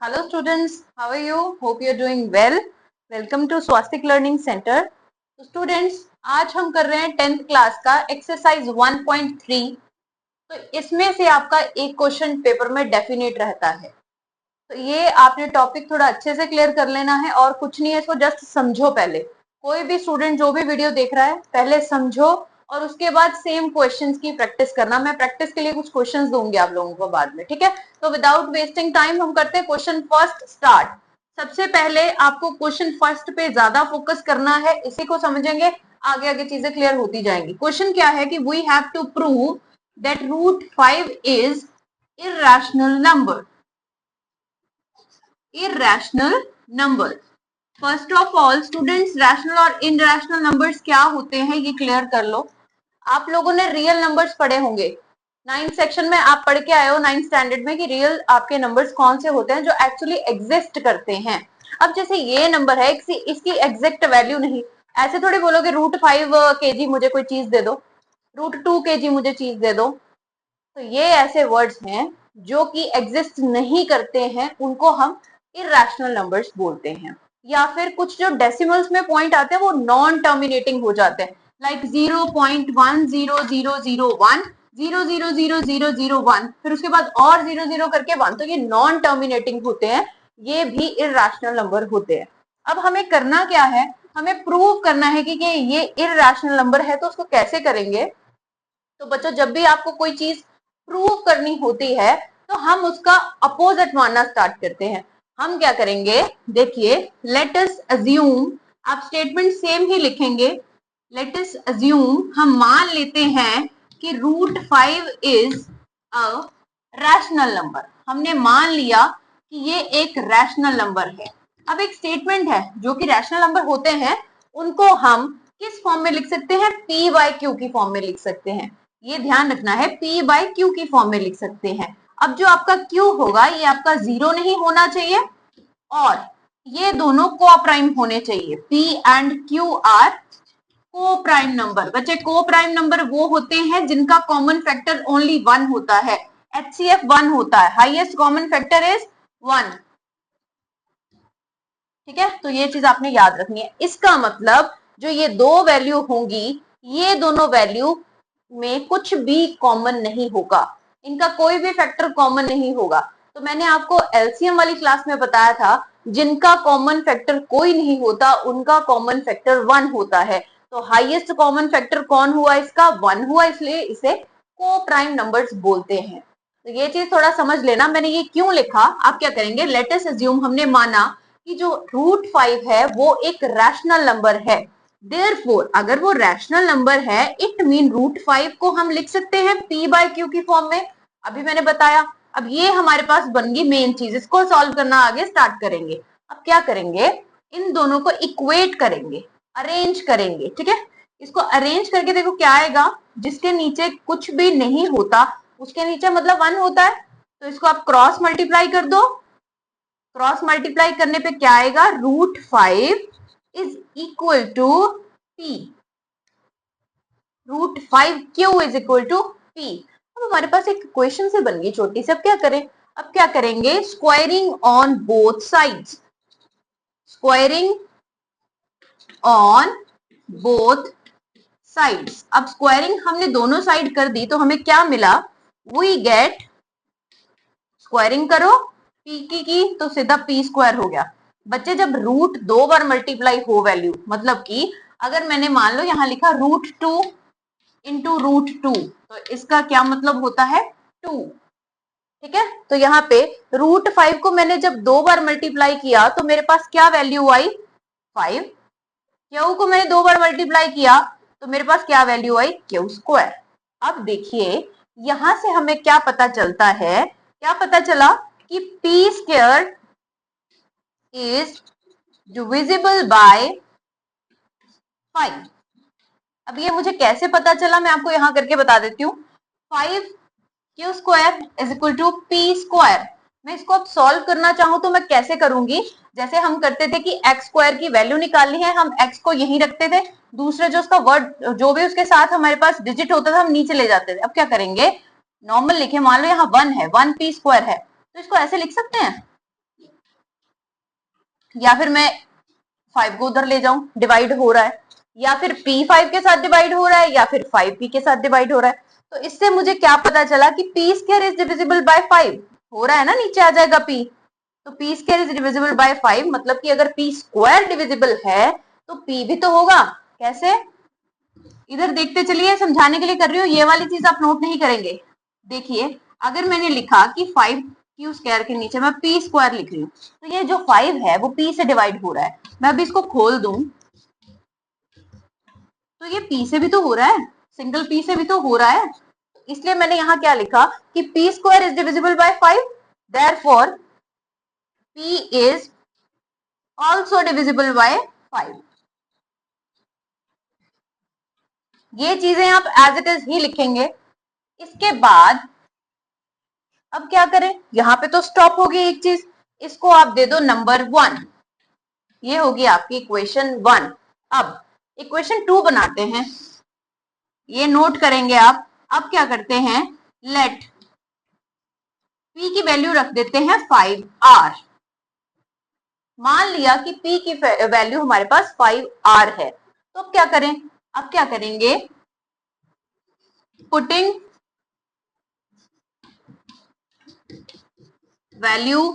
Hello students, how are you? Hope you are doing well. Welcome to Swastik Learning Center. तो students, आज हम कर रहे हैं 10th क्लास का एक्सरसाइज 1.3. तो इसमें से आपका एक क्वेश्चन पेपर में डेफिनेट रहता है. तो ये आपने टॉपिक थोड़ा अच्छे से क्लियर कर लेना है और कुछ नहीं है, इसको जस्ट समझो. पहले कोई भी स्टूडेंट जो भी वीडियो देख रहा है पहले समझो और उसके बाद सेम क्वेश्चंस की प्रैक्टिस करना. मैं प्रैक्टिस के लिए कुछ क्वेश्चंस दूंगी आप लोगों को बाद में, ठीक है? तो विदाउट वेस्टिंग टाइम हम करते हैं क्वेश्चन फर्स्ट स्टार्ट. सबसे पहले आपको क्वेश्चन फर्स्ट पे ज्यादा फोकस करना है, इसी को समझेंगे आगे आगे चीजें क्लियर होती जाएंगी. क्वेश्चन क्या है कि we have to prove that root 5 is irrational number. irrational number. First of all students, rational और इनरैशनल नंबर्स क्या होते हैं ये क्लियर कर लो. आप लोगों ने रियल नंबर्स पढ़े होंगे 9th सेक्शन में, आप पढ़ के आए हो 9th स्टैंडर्ड में कि रियल आपके नंबर्स कौन से होते हैं जो एक्चुअली एग्जिस्ट करते हैं. अब जैसे ये नंबर है, इसकी एग्जैक्ट वैल्यू नहीं, ऐसे थोड़ी बोलोगे रूट 5 kg मुझे कोई चीज दे दो, रूट 2 kg मुझे चीज दे दो. तो ये ऐसे वर्ड्स हैं जो कि एग्जिस्ट नहीं करते हैं, उनको हम इरैशनल नंबर्स बोलते हैं. या फिर कुछ जो डेसिमल्स में पॉइंट आते हैं वो नॉन टर्मिनेटिंग हो जाते हैं, लाइक 0.10001, 0000001, फिर उसके बाद और 00 करके 1, तो ये नॉन टर्मिनेटिंग होते हैं, ये भी इरैशनल नंबर होते हैं. अब हमें करना क्या है, हमें प्रूव करना है कि ये इरैशनल नंबर है. तो उसको कैसे करेंगे? तो बच्चों, जब भी आपको कोई चीज प्रूव करनी होती है तो हम उसका अपोजिट मानना स्टार्ट करते हैं. हम क्या करेंगे, देखिए, लेट अस अज्यूम, आप स्टेटमेंट सेम ही लिखेंगे. लेट अस अज्यूम, हम मान लेते हैं कि root 5 is a rational number. हमने मान लिया कि ये एक रैशनल नंबर है. अब एक स्टेटमेंट है जो कि रैशनल नंबर होते हैं, उनको हम किस फॉर्म में लिख सकते हैं? p बाय q की फॉर्म में लिख सकते हैं. ये ध्यान रखना है, p बाय q की फॉर्म में लिख सकते हैं. अब जो आपका q होगा ये आपका जीरो नहीं होना चाहिए और ये दोनों को प्राइम होने चाहिए. p and q are coprime number. बच्चे, को प्राइम नंबर वो होते हैं जिनका कॉमन फैक्टर ओनली 1 होता है. HCF 1 होता है, हाईएस्ट कॉमन फैक्टर इज 1. ठीक है, तो ये चीज आपने याद रखनी है. इसका मतलब जो ये दो वैल्यू होंगी, ये दोनों वैल्यू में कुछ भी कॉमन नहीं होगा, इनका कोई भी फैक्टर कॉमन नहीं होगा. तो मैंने आपको एलसीएम वाली क्लास में बताया था, जिनका कॉमन फैक्टर कोई नहीं होता उनका कॉमन फैक्टर 1 होता है. तो हाईएस्ट कॉमन फैक्टर कौन हुआ? इसका 1 हुआ, इसलिए इसे को प्राइम नंबर्स बोलते हैं. तो ये चीज थोड़ा समझ लेना. मैंने ये क्यों लिखा, आप क्या करेंगे, लेट अस अज्यूम, हमने माना कि जो रूट 5 है वो एक रैशनल नंबर है. देयरफॉर अगर वो रैशनल नंबर है, इट मीन रूट 5 को हम लिख सकते हैं p बाय q की फॉर्म में. अभी मैंने बताया. अब ये हमारे पास बन गई मेन चीज, इसको सॉल्व करना आगे स्टार्ट करेंगे. अब क्या करेंगे, इन दोनों को इक्वेट करेंगे, अरेंज करेंगे. ठीक है, इसको अरेंज करके देखो क्या आएगा. जिसके नीचे कुछ भी नहीं होता उसके नीचे मतलब 1 होता है, तो इसको आप क्रॉस मल्टीप्लाई कर दो. क्रॉस मल्टीप्लाई करने पे क्या आएगा, root 5 is equal to p. Root 5q is equal to p. अब हमारे पास एक इक्वेशन से बन गई छोटी सी. अब क्या करें, अब क्या करेंगे, squaring on both sides. Squaring on both sides. अब स्क्वायरिंग हमने दोनों साइड कर दी तो हमें क्या मिला, वी गेट, स्क्वायरिंग करो p की तो सीधा p स्क्वायर हो गया. बच्चे, जब रूट 2 बार मल्टीप्लाई हो वैल्यू, मतलब कि अगर मैंने मान लो यहां लिखा रूट 2 इंटू रूट 2, तो इसका क्या मतलब होता है, 2. ठीक है, तो यहाँ पे रूट 5 को मैंने जब 2 बार मल्टीप्लाई किया तो मेरे पास क्या वैल्यू आई, 5. क्यू को मैंने 2 बार मल्टीप्लाई किया तो मेरे पास क्या वैल्यू आई, क्यू स्क्वायर. अब देखिए यहां से हमें क्या पता चलता है, क्या पता चला कि p square is divisible by 5. अब ये मुझे कैसे पता चला, मैं आपको यहां करके बता देती हूँ. 5q square is equal to p square. मैं इसको अब सॉल्व करना चाहूं तो मैं कैसे करूंगी, जैसे हम करते थे कि x स्क्वायर की वैल्यू निकालनी है, हम x को यहीं रखते थे, दूसरे जो उसका वर्ड जो भी उसके साथ हमारे पास डिजिट होता था हम नीचे ले जाते थे. अब क्या करेंगे, नॉर्मल लिखे, मान लो यहाँ 1 है, 1p स्क्वायर है, तो इसको ऐसे लिख सकते हैं. या फिर मैं 5 को उधर ले जाऊं, डिवाइड हो रहा है, या फिर p 5 के साथ डिवाइड हो रहा है, या फिर 5p के साथ डिवाइड हो रहा है। तो इससे मुझे क्या पता चला कि p square is divisible by 5 हो रहा है ना, नीचे आ जाएगा p। तो p square is divisible by 5 मतलब कि अगर p स्क्वायर डिविजिबल है तो p भी तो होगा। कैसे? इधर देखते चलिए, समझाने के लिए कर रही हूँ, ये वाली चीज आप नोट नहीं करेंगे। देखिए अगर मैंने लिखा कि 5q स्क्वायर के नीचे मैं p स्क्वायर लिख रही हूँ, तो ये जो 5 है वो p से डिवाइड हो रहा है। मैं अभी इसको खोल दूं तो ये p से भी तो हो रहा है, सिंगल p से भी तो हो रहा है। इसलिए मैंने यहाँ क्या लिखा कि p square is divisible by 5, therefore p is also divisible by 5। ये चीजें आप एज इट इज ही लिखेंगे। इसके बाद अब क्या करें, यहाँ पे तो स्टॉप हो गई एक चीज, इसको आप दे दो नंबर 1। ये होगी आपकी इक्वेशन 1। अब इक्वेशन 2 बनाते हैं, ये नोट करेंगे आप। अब क्या करते हैं, लेट p की वैल्यू रख देते हैं 5r। मान लिया कि p की वैल्यू हमारे पास 5r है, तो अब क्या करें, अब क्या करेंगे, putting value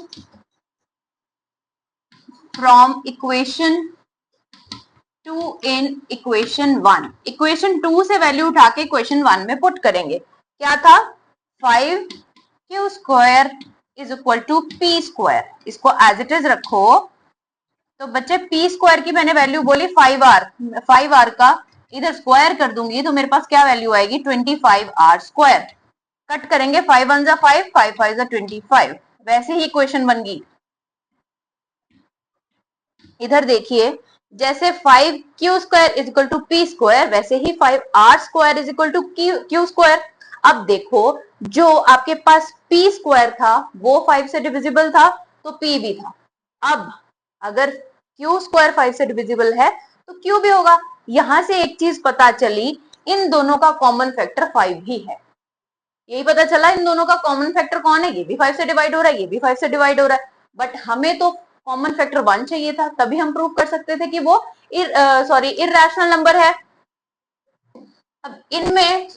from equation 2 in equation 1। Equation 2 से वैल्यू उठा के इक्वेशन 1 में पुट करेंगे। क्या था, 5q square is equal to p square. इसको एज इट इज रखो। तो बच्चे p स्क्वायर की मैंने वैल्यू बोली 5r, 5r का इधर स्क्वायर कर दूंगी तो मेरे पास क्या वैल्यू आएगी, 25r स्क्वायर। कट करेंगे, 5 1 5, 5 5 25, वैसे ही इक्वेशन बन गई। इधर देखिए, जैसे 5q square is equal to p square, वैसे ही 5r square is equal to q square. अब देखो, जो आपके पास p स्क्वायर था वो 5 से डिविजिबल था तो p भी था। अब अगर q स्क्वायर 5 से डिविजिबल है तो q भी होगा। यहां से एक चीज पता चली, इन दोनों का कॉमन फैक्टर 5 ही है। यही पता चला इन दोनों का कॉमन फैक्टर कौन है, ये भी 5 से डिवाइड हो रहा है, ये भी 5 से डिवाइड हो रहा है। बट हमें तो कॉमन फैक्टर 1 चाहिए था, तभी हम प्रूव कर सकते थे कि वो इररेशनल नंबर है। अब इनमें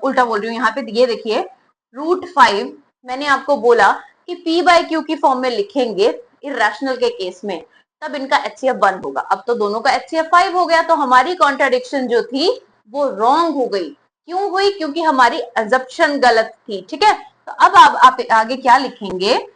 उल्टा बोल रही हूँ, यहाँ पे ये देखिए √5 मैंने आपको बोला कि p बाय q की फॉर्म में लिखेंगे इररेशनल के केस में, तब इनका HCF 1 होगा। अब तो दोनों का HCF 5 हो गया, तो हमारी कॉन्ट्राडिक्शन जो थी वो रॉन्ग हो गई। क्यों हुई, क्योंकि हमारी अजम्पशन गलत थी। ठीक है, तो अब आप आगे क्या लिखेंगे,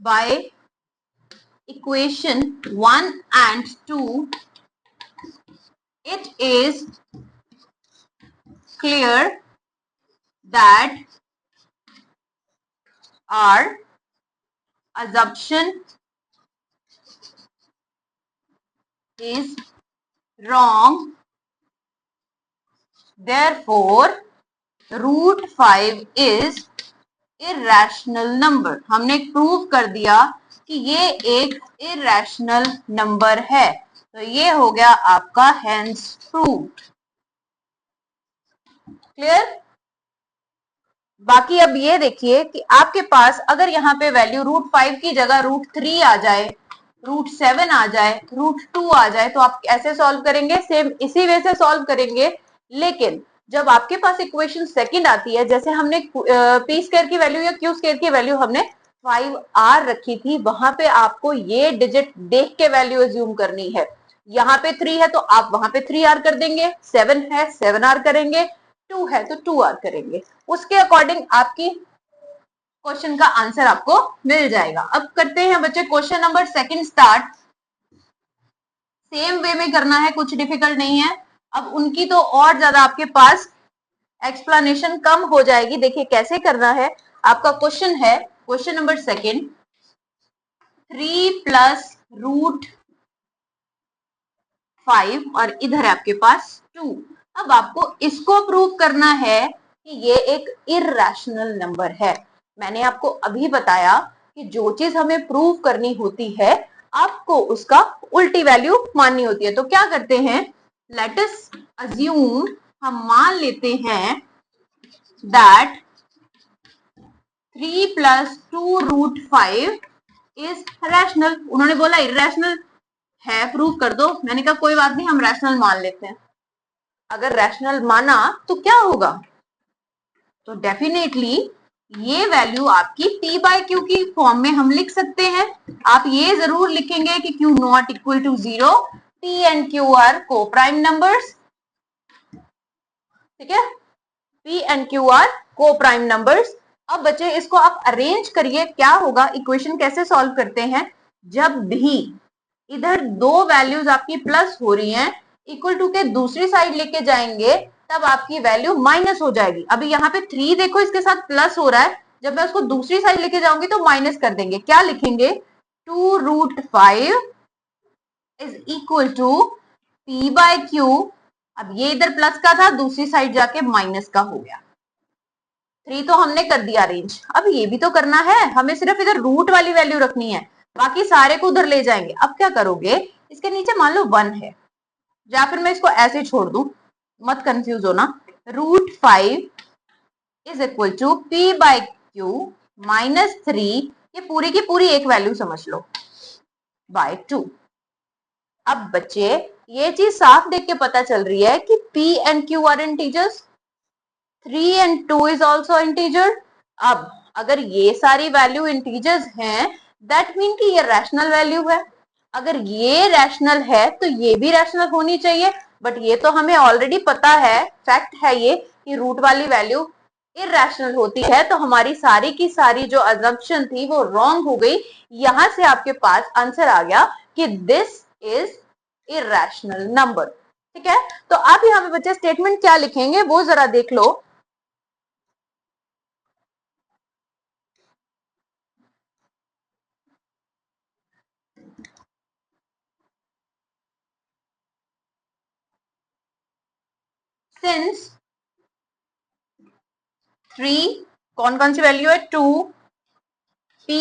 by equation 1 and 2 it is clear that our assumption is wrong, therefore √5 is irrational number. हमने प्रूव कर दिया कि ये एक इररेशनल नंबर है, तो ये हो गया आपका हेंस प्रूव्ड। क्लियर? बाकी अब ये देखिए कि आपके पास अगर यहाँ पे वैल्यू √5 की जगह √3 आ जाए, √7 आ जाए, √2 आ जाए, तो आप ऐसे सॉल्व करेंगे, सेम इसी वे से सॉल्व करेंगे। लेकिन जब आपके पास इक्वेशन सेकंड आती है, जैसे हमने p स्क्वायर की वैल्यू या q स्क्वायर की वैल्यू हमने 5r रखी थी, वहां पे आपको ये डिजिट देख के वैल्यू एज्यूम करनी है। यहाँ पे 3 है तो आप वहां पे 3r कर देंगे, 7 है 7r करेंगे, 2 है तो 2r करेंगे। उसके अकॉर्डिंग आपकी क्वेश्चन का आंसर आपको मिल जाएगा। अब करते हैं बच्चे question number second start. Same way में करना है, कुछ डिफिकल्ट नहीं है। अब उनकी तो और ज्यादा आपके पास एक्सप्लेनेशन कम हो जाएगी। देखिए कैसे करना है। आपका क्वेश्चन है, क्वेश्चन नंबर सेकंड, 3 प्लस √5 और इधर है आपके पास 2। अब आपको इसको प्रूव करना है कि ये एक इररेशनल नंबर है। मैंने आपको अभी बताया कि जो चीज हमें प्रूव करनी होती है आपको उसका उल्टी वैल्यू माननी होती है। तो क्या करते हैं, लेट अस अज्यूम, हम मान लेते हैं दैट 3 + 2√5 इज रैशनल। उन्होंने बोला इरेशनल है, प्रूव कर दो। मैंने कहा कोई बात नहीं, हम रैशनल मान लेते हैं। अगर रैशनल माना तो क्या होगा, तो डेफिनेटली ये वैल्यू आपकी p/q की फॉर्म में हम लिख सकते हैं। आप ये जरूर लिखेंगे कि q not equal to 0, p and q are coprime numbers. ठीक है, p and q are coprime numbers. अब बच्चे इसको आप अरेंज करिए, क्या होगा, इक्वेशन कैसे सॉल्व करते हैं। जब भी इधर दो वैल्यूज आपकी प्लस हो रही हैं, इक्वल टू के दूसरी साइड लेके जाएंगे तब आपकी वैल्यू माइनस हो जाएगी। अभी यहाँ पे 3 देखो इसके साथ प्लस हो रहा है, जब मैं उसको दूसरी साइड लेके जाऊंगी तो माइनस कर देंगे। क्या लिखेंगे, 2√5 इज इक्वल टू p/q। अब ये इधर प्लस का था, दूसरी साइड जाके माइनस का हो गया। 3 तो हमने कर दिया अरेंज, अब ये भी तो करना है, हमें सिर्फ इधर रूट वाली वैल्यू रखनी है, बाकी सारे को उधर ले जाएंगे। अब क्या करोगे, इसके नीचे मान लो 1 है, या फिर मैं इसको ऐसे छोड़ दूं, मत कंफ्यूज होना। √5 इज इक्वल टू p/q -3, ये पूरी की पूरी एक वैल्यू समझ लो, बाय 2। अब बच्चे ये चीज साफ देख के पता चल रही है कि p and q are integers, 3 and 2 is also integer. अब अगर ये सारी वैल्यू इंटीजर्स हैं, दैट मीन कि ये रैशनल वैल्यू है। अगर ये रैशनल है तो ये भी रैशनल होनी चाहिए, बट ये तो हमें ऑलरेडी पता है, फैक्ट है ये, कि रूट वाली वैल्यू इरैशनल होती है। तो हमारी सारी की सारी जो अजम्पशन थी वो रॉन्ग हो गई। यहां से आपके पास आंसर आ गया कि दिस इज इरैशनल नंबर। ठीक है, तो आप यहाँ पे बच्चे स्टेटमेंट क्या लिखेंगे वो जरा देख लो। सिंस 3, कौन कौन सी वैल्यू है, 2, p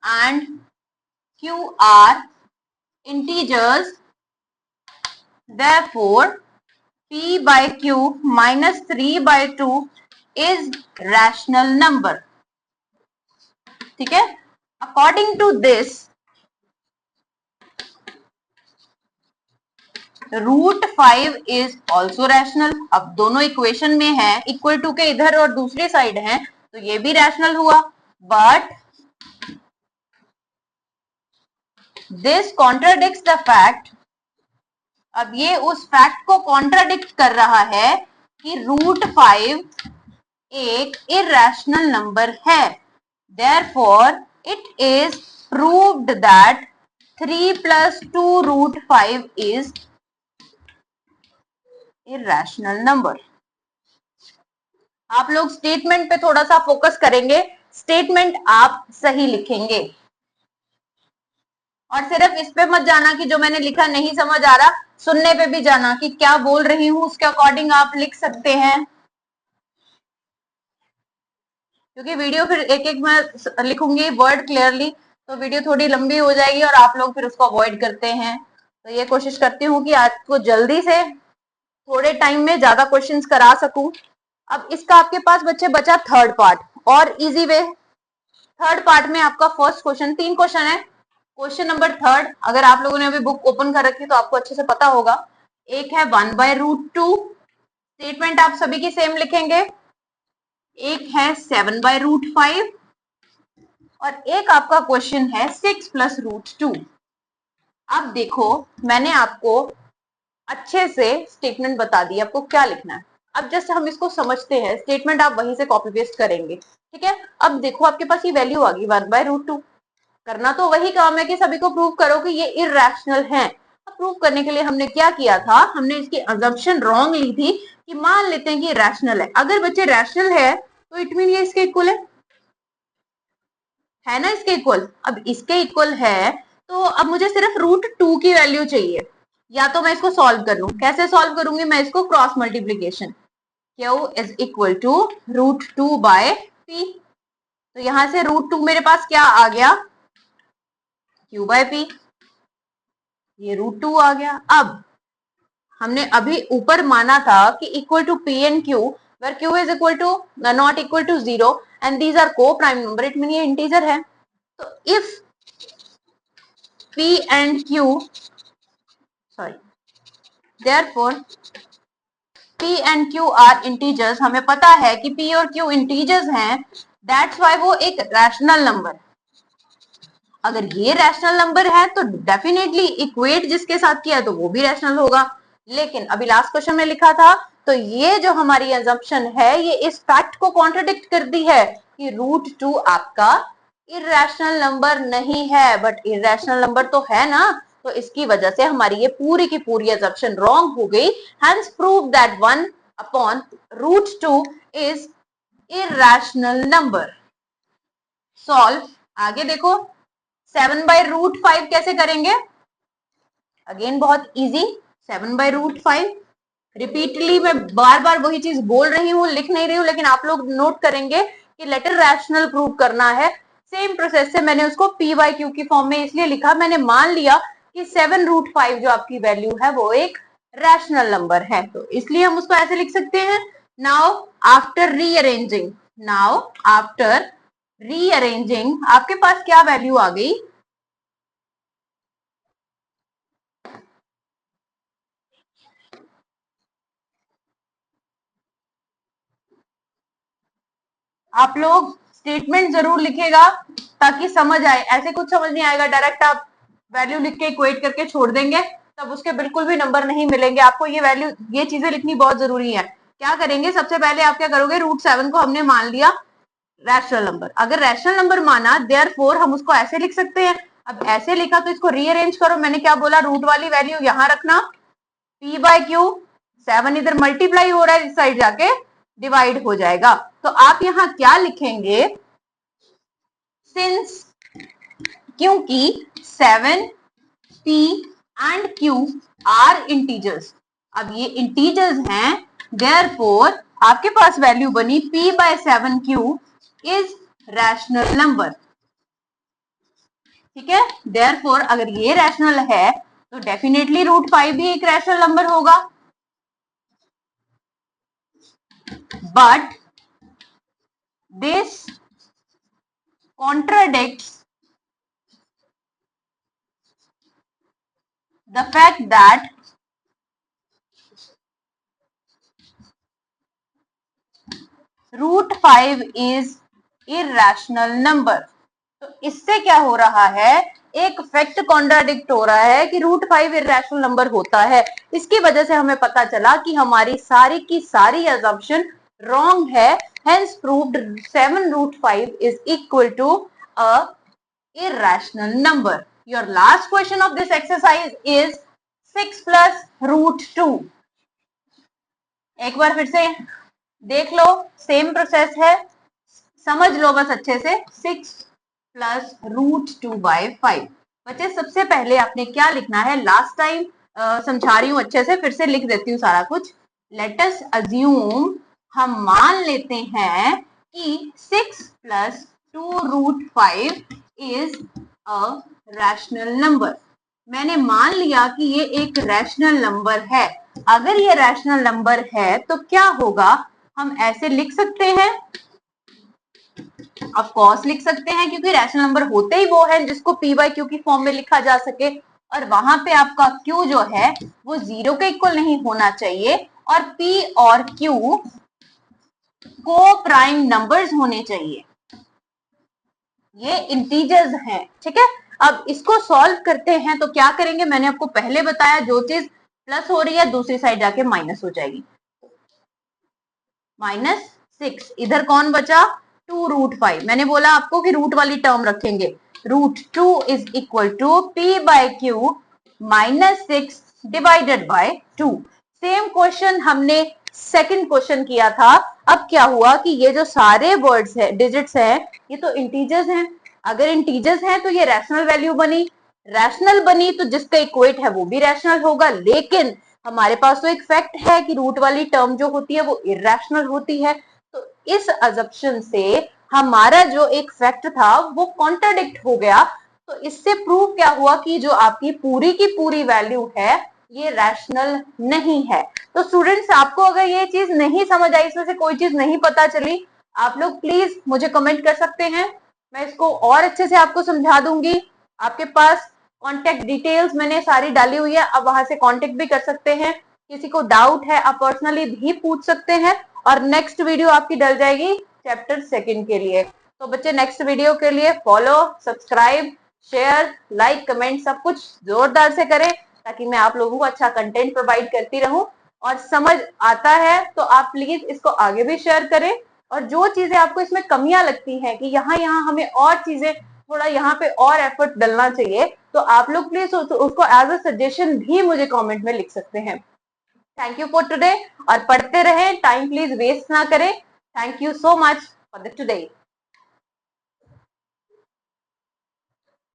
and q are integers, therefore p/q -3/2 is rational number। ठीक है, according to this √5 is also rational. अब दोनों इक्वेशन में है, इक्वल टू के इधर और दूसरी साइड है, तो ये भी रैशनल हुआ। But this contradicts the fact, अब ये उस फैक्ट को कॉन्ट्राडिक्ट कर रहा है कि √5 एक इरैशनल नंबर है। Therefore, it is proved that 3 + 2√5 is irrational number। आप लोग स्टेटमेंट पे थोड़ा सा फोकस करेंगे, स्टेटमेंट आप सही लिखेंगे, और सिर्फ इस पे मत जाना कि जो मैंने लिखा नहीं समझ आ रहा, सुनने पे भी जाना कि क्या बोल रही हूं, उसके अकॉर्डिंग आप लिख सकते हैं। क्योंकि वीडियो फिर एक एक मैं लिखूंगी वर्ड क्लियरली, तो वीडियो थोड़ी लंबी हो जाएगी और आप लोग फिर उसको अवॉइड करते हैं। तो ये कोशिश करती हूँ कि आज को जल्दी से थोड़े टाइम में ज्यादा क्वेश्चंस करा सकूं। अब इसका आपके पास बच्चे बचा थर्ड पार्ट, और इजी वे। थर्ड पार्ट में आपका फर्स्ट क्वेश्चन, 3 क्वेश्चन है। क्वेश्चन नंबर थर्ड, अगर आप लोगों ने अभी बुक ओपन कर रखी तो आपको अच्छे से पता होगा। एक है 1/√2, स्टेटमेंट आप सभी की सेम लिखेंगे। एक है 7/√5, और एक आपका क्वेश्चन है 6 + √2। अब देखो, मैंने आपको अच्छे से स्टेटमेंट बता दी, आपको क्या लिखना है। अब जस्ट हम इसको समझते हैं, स्टेटमेंट आप वहीं से कॉपी पेस्ट करेंगे। ठीक है, अब देखो आपके पास ये वैल्यू आ गई 1/√2। करना तो वही काम है कि सभी को प्रूव करो कि ये इरैशनल है। अब प्रूव करने के लिए हमने क्या किया था, हमने इसकी अजम्पशन रॉन्ग ली थी कि मान लेते हैं कि रैशनल है। अगर बच्चे रैशनल है तो इट मीन ये इसके इक्वल है ना, इसके इक्वल। अब इसके इक्वल है तो अब मुझे सिर्फ √2 की वैल्यू चाहिए। या तो मैं इसको सॉल्व कर लूं, कैसे सॉल्व करूंगी, मैं इसको cross multiplication, Q is equal to √2/p। तो यहां से √2 मेरे पास क्या आ गया, Q/p। ये √2 आ गया। अब हमने अभी ऊपर माना था कि equal to p and q, where q is equal to not equal to 0 and these are coprime number, it mean ये इंटीजर है। तो if p and q, sorry, therefore p and q are integers, हमें पता है कि p और q integers हैं, that's why वो एक रैशनल नंबर। अगर ये रैशनल नंबर है तो डेफिनेटली इक्वेट जिसके साथ किया तो वो भी रैशनल होगा। लेकिन अभी लास्ट क्वेश्चन में लिखा था, तो ये जो हमारी अजम्पशन है ये इस फैक्ट को कॉन्ट्रडिक्ट करती है कि √2 आपका इरेशनल नंबर नहीं है, बट इरेशनल नंबर तो है ना, तो इसकी वजह से हमारी ये पूरी की पूरी अजम्पशन रॉन्ग हो गई। Hence prove that 1/√2 is irrational number. Solve, आगे देखो 7/√5 कैसे करेंगे। अगेन बहुत इजी, 7/√5। रिपीटली मैं बार बार वही चीज बोल रही हूँ, लिख नहीं रही हूँ, लेकिन आप लोग नोट करेंगे कि लेटर रैशनल प्रूव करना है। सेम प्रोसेस से मैंने उसको p/q की फॉर्म में इसलिए लिखा, मैंने मान लिया कि 7√5 जो आपकी वैल्यू है वो एक रैशनल नंबर है, तो इसलिए हम उसको ऐसे लिख सकते हैं। नाउ आफ्टर रीअरेंजिंग आपके पास क्या वैल्यू आ गई, आप लोग स्टेटमेंट जरूर लिखेगा ताकि समझ आए, ऐसे कुछ समझ नहीं आएगा डायरेक्ट आप वैल्यू लिख के इक्वेट करके छोड़ देंगे, तब उसके बिल्कुल भी नंबर नहीं मिलेंगे आपको। ये वैल्यू, ये चीजें लिखनी बहुत जरूरी है। क्या करेंगे, सबसे पहले आप क्या करोगे, √7 को हमने मान लिया रैशनल नंबर। अगर रैशनल नंबर माना देयरफॉर हम उसको ऐसे लिख सकते हैं। अब ऐसे लिखा तो इसको रीअरेंज करो, मैंने क्या बोला, रूट वाली वैल्यू यहां रखना, p/q 7 इधर मल्टीप्लाई हो रहा है, इस साइड जाके डिवाइड हो जाएगा। तो आप यहां क्या लिखेंगे, सिंस, क्योंकि 7 p and q are integers, अब ये इंटीजर्स हैं, देयरफॉर आपके पास वैल्यू बनी p/7q इज रैशनल नंबर। ठीक है, देयरफॉर अगर ये रैशनल है तो डेफिनेटली √5 भी एक रैशनल नंबर होगा। But this contradicts the fact that √5 is irrational number। तो इससे क्या हो रहा है, एक फैक्ट कॉन्ट्राडिक्ट हो रहा है कि √5 इरेशनल नंबर होता है। इसकी वजह से हमें पता चला कि हमारी सारी की सारी अजम्पशन रॉन्ग है। Hence proved 7√5 is equal to a irrational number। Your last question of this exercise is 6 plus √2। एक बार फिर से देख लो, सेम प्रोसेस है, समझ लो बस अच्छे से। 6 प्लस √2/5। बच्चे सबसे पहले आपने क्या लिखना है, लास्ट टाइम समझा रही हूं अच्छे से, फिर से लिख देती हूँ सारा कुछ। लेट अस अज्यूम, हम मान लेते हैं कि 6 plus 2√5 is a rational number. मैंने मान लिया कि ये एक रैशनल नंबर है। अगर ये रैशनल नंबर है तो क्या होगा, हम ऐसे लिख सकते हैं, ऑफ कोर्स लिख सकते हैं, क्योंकि रैशनल नंबर होते ही वो है जिसको p/q की फॉर्म में लिखा जा सके, और वहां पे आपका q जो है वो 0 के इक्वल नहीं होना चाहिए, और p और q को प्राइम नंबर्स होने चाहिए, ये इंटीजर्स हैं। ठीक है, अब इसको सॉल्व करते हैं तो क्या करेंगे, मैंने आपको पहले बताया, जो चीज प्लस हो रही है दूसरी साइड जाके माइनस हो जाएगी। -6, इधर कौन बचा, 2√5। मैंने बोला आपको कि रूट वाली टर्म रखेंगे, √2 is equal to p/q -6 divided by 2। Same question हमने सेकंड क्वेश्चन किया था। अब क्या हुआ कि ये जो सारे वर्ड्स है, डिजिट्स हैं, ये तो इंटीजर्स हैं। अगर इंटीजर्स हैं तो ये रैशनल वैल्यू बनी, रैशनल बनी तो जिसका इक्वेट है वो भी रैशनल होगा। लेकिन हमारे पास तो एक फैक्ट है कि रूट वाली टर्म जो होती है वो इरेशनल होती है। तो इस अजम्पशन से हमारा जो एक फैक्ट था वो कॉन्ट्राडिक्ट हो गया। तो इससे प्रूव क्या हुआ कि जो आपकी पूरी की पूरी वैल्यू है ये रैशनल नहीं है। तो स्टूडेंट्स, आपको अगर ये चीज नहीं समझ आई, इसमें से कोई चीज नहीं पता चली, आप लोग प्लीज मुझे कमेंट कर सकते हैं, मैं इसको और अच्छे से आपको समझा दूंगी। आपके पास कॉन्टेक्ट डिटेल्स मैंने सारी डाली हुई है, आप वहां से कॉन्टेक्ट भी कर सकते हैं। किसी को डाउट है आप पर्सनली भी पूछ सकते हैं, और नेक्स्ट वीडियो आपकी डल जाएगी चैप्टर 2 के लिए। तो बच्चे, नेक्स्ट वीडियो के लिए follow, subscribe, share, like, comment सब कुछ जोरदार से करें, ताकि मैं आप लोगों को अच्छा कंटेंट प्रोवाइड करती रहूं। और समझ आता है तो आप प्लीज इसको आगे भी शेयर करें, और जो चीजें आपको इसमें कमियां लगती हैं कि यहाँ यहाँ हमें और चीजें, थोड़ा यहाँ पे और एफर्ट डलना चाहिए, तो आप लोग प्लीज उसको एज अ सजेशन भी मुझे कमेंट में लिख सकते हैं। थैंक यू फॉर टुडे, और पढ़ते रहें, टाइम प्लीज वेस्ट ना करें। Thank you so much for the today.